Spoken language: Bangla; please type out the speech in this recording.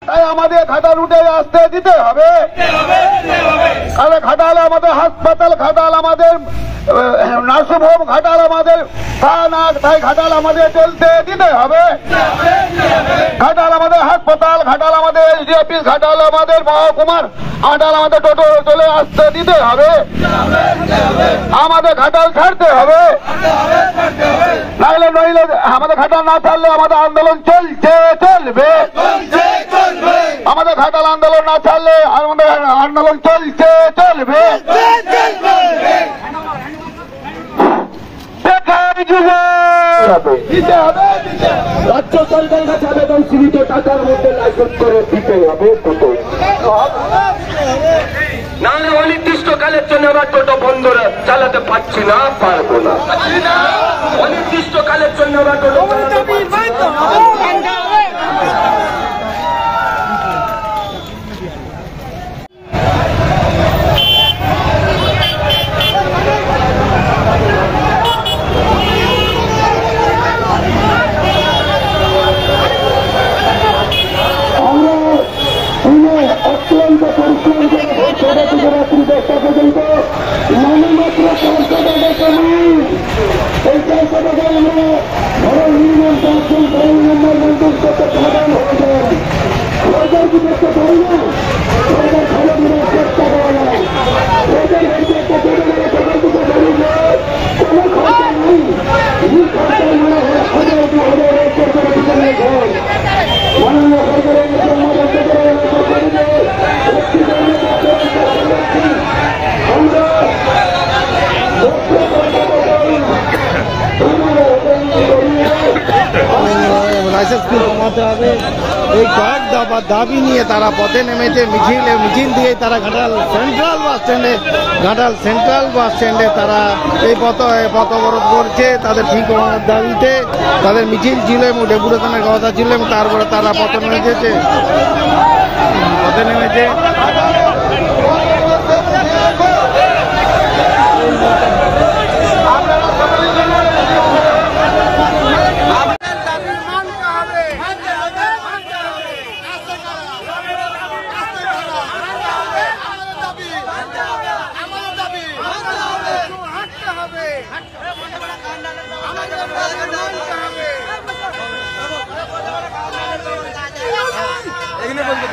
তাই আমাদের ঘাটাল উঠে আসতে দিতে হবে। তাহলে ঘাটাল আমাদের হাসপাতাল, ঘাটাল আমাদের নার্সিং হোম, ঘাটাল আমাদের তাই ঘাটাল আমাদের চলতে দিতে হবে। ঘাটাল আমাদের হাসপাতাল, ঘাটাল আমাদের এসডি অফিস, ঘাটাল আমাদের মহকুমার, ঘাটাল আমাদের টোটো চলে আসতে দিতে হবে। আমাদের ঘাটাল ছাড়তে হবে, নইলে আমাদের ঘাটাল না ছাড়লে আমাদের আন্দোলন চলবে। আমাদের ঘাটাল আন্দোলন না ছাড়লে আমাদের আন্দোলন চলবে। রাজ্য সরকার কাছে আবেদন, সীমিত টাকার মধ্যে লাইসেন্স করে দিতে হবে। নাহলে অনির্দিষ্টকালের জন্য আমরা টোটো বন্ধ চালাতে পারছি না, পারবো না। অনির্দিষ্টকালের জন্য আমরা টোটো চালাতে পারছি না। অত্যন্ত পরিশ্রম করে রাত্রি 10টা পর্যন্ত নামমাত্র সংসদে এই সংসদে আমরা ধরো ইউনিয়ন কাউন্সিল মেম্বার মন্ত্রী করতে সমাধান হয়ে যায়। সরকার কি করতে পারি না? সরকার ভালো দিনের চেষ্টা করে না। সরকার হয়েছে একটা জনগণের সরকার দিতে পারি যে কোনো খরচা নেই, এই খরচা মনে হয় 1000-2000 সরকারের পিছনে ঘর মাননীয় সরকারের লাইসেন্স কমাতে হবে। এই কয়েক দফা দাবি নিয়ে তারা পথে নেমেছে। মিছিল দিয়ে তারা ঘাটাল সেন্ট্রাল বাস স্ট্যান্ডে তারা এই পথ অবরোধ করছে তাদের ঠিক হওয়ার দাবিতে। তাদের মিছিল ছিল এবং ডেপুটেশনের কথা ছিল এবং তারপরে তারা পথে নেমেছে। এখানে বলতে